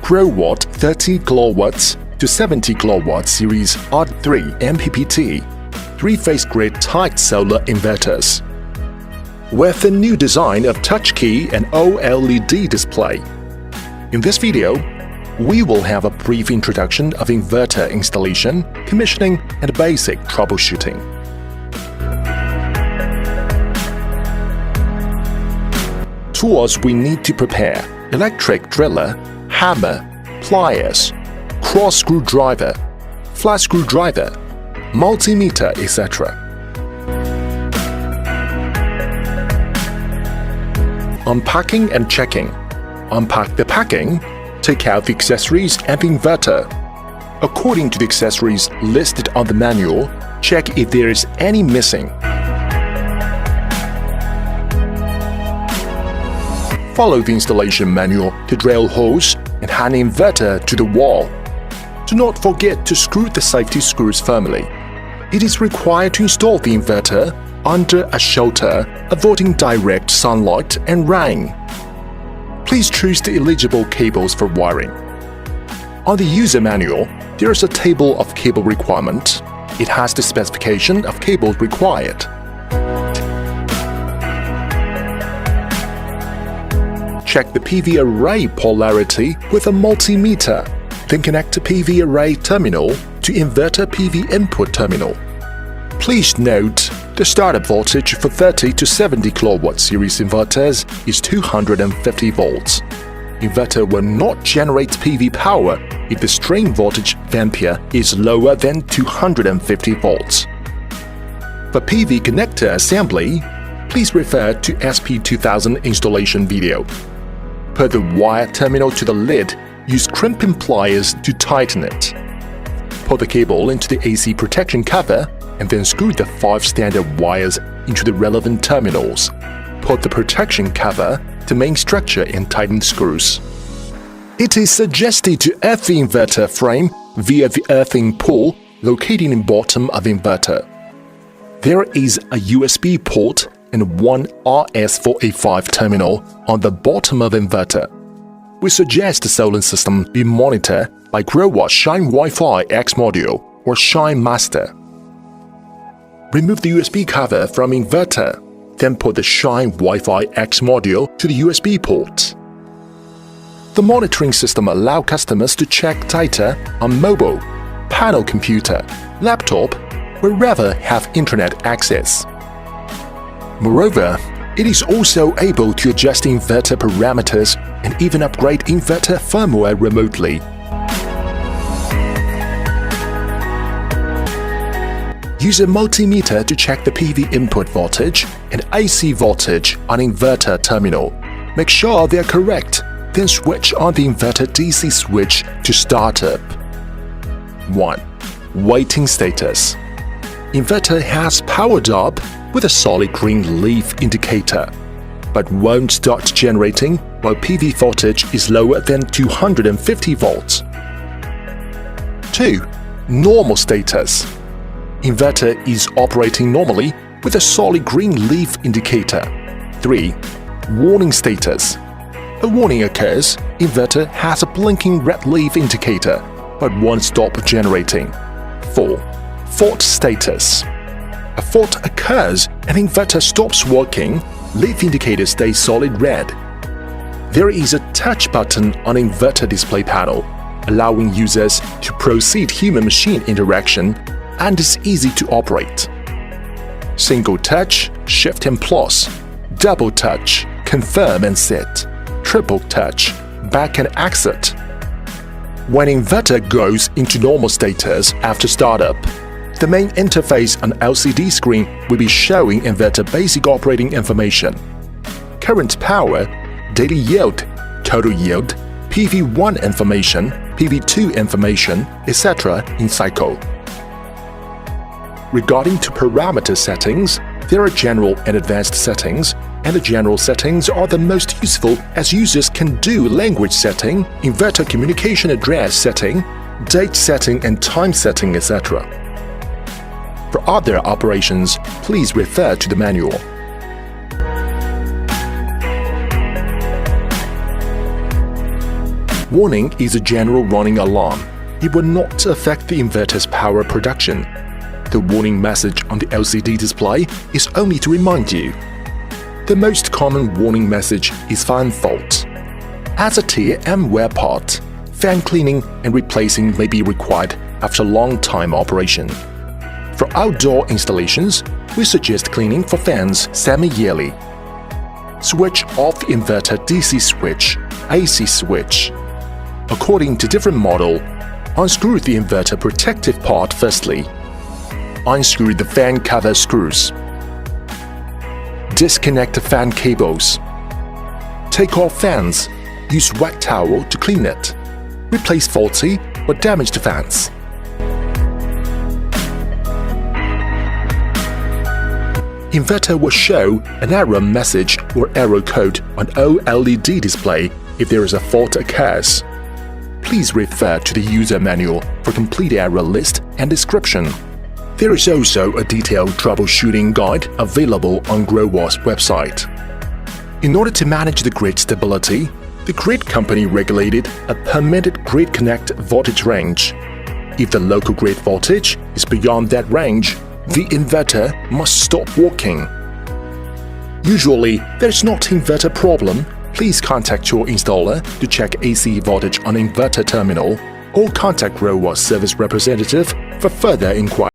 Growatt 30 kW to 70 kW series R3 MPPT 3-phase grid-tied solar inverters. With the new design of touch key and OLED display. In this video, we will have a brief introduction of inverter installation, commissioning, and basic troubleshooting. Tools we need to prepare: electric driller, hammer, pliers, cross screwdriver, flat screwdriver, multimeter, etc. Unpacking and checking. Unpack the packing, take out the accessories and the inverter. According to the accessories listed on the manual, check if there is any missing. Follow the installation manual to drill holes and hang the inverter to the wall. Do not forget to screw the safety screws firmly. It is required to install the inverter under a shelter, avoiding direct sunlight and rain. Please choose the eligible cables for wiring. On the user manual, there is a table of cable requirement. It has the specification of cables required. Check the PV array polarity with a multimeter, then connect the PV array terminal to inverter PV input terminal. Please note, the startup voltage for 30 to 70 kW series inverters is 250 volts. Inverter will not generate PV power if the strain voltage ampere is lower than 250 volts. For PV connector assembly, please refer to SP2000 installation video. Put the wire terminal to the lid, use crimping pliers to tighten it. Put the cable into the AC protection cover and then screw the 5 standard wires into the relevant terminals. Put the protection cover to main structure and tighten screws. It is suggested to earth the inverter frame via the earthing pole located in bottom of inverter. There is a USB port and one RS485 terminal on the bottom of inverter. We suggest the solar system be monitored by Growatt Shine Wi-Fi X module or Shine Master. Remove the USB cover from inverter, then put the Shine Wi-Fi X module to the USB port. The monitoring system allows customers to check data on mobile, panel computer, laptop, wherever have internet access. Moreover, it is also able to adjust inverter parameters and even upgrade inverter firmware remotely. Use a multimeter to check the PV input voltage and AC voltage on inverter terminal. Make sure they are correct, then switch on the inverter DC switch to startup. 1. Waiting status. Inverter has powered up with a solid green leaf indicator, but won't start generating while PV voltage is lower than 250 volts. 2. Normal status. Inverter is operating normally with a solid green leaf indicator. 3. Warning status. A warning occurs, inverter has a blinking red leaf indicator, but won't stop generating. 4. Fault status. A fault occurs and inverter stops working, leaf indicator stays solid red. There is a touch button on inverter display panel, allowing users to proceed human-machine interaction and is easy to operate. Single touch, shift and plus, double touch, confirm and set, triple touch, back and exit. When inverter goes into normal status after startup, the main interface on LCD screen will be showing inverter basic operating information: current power, daily yield, total yield, PV1 information, PV2 information, etc. in cycle. Regarding to parameter settings, there are general and advanced settings, and the general settings are the most useful as users can do language setting, inverter communication address setting, date setting and time setting, etc. For other operations, please refer to the manual. Warning is a general running alarm. It will not affect the inverter's power production. The warning message on the LCD display is only to remind you. The most common warning message is fan fault. As a tear and wear part, fan cleaning and replacing may be required after long time operation. For outdoor installations, we suggest cleaning for fans semi-yearly. Switch off the inverter DC switch, AC switch. According to different model, unscrew the inverter protective part firstly. Unscrew the fan cover screws. Disconnect the fan cables. Take off fans. Use wet towel to clean it. Replace faulty or damaged fans. Inverter will show an error message or error code on OLED display if there is a fault occurs. Please refer to the user manual for complete error list and description. There is also a detailed troubleshooting guide available on Growatt's website. In order to manage the grid stability, the grid company regulated a permitted grid connect voltage range. If the local grid voltage is beyond that range, the inverter must stop working. Usually, there is not inverter problem. Please contact your installer to check AC voltage on inverter terminal or contact Growatt service representative for further inquiry.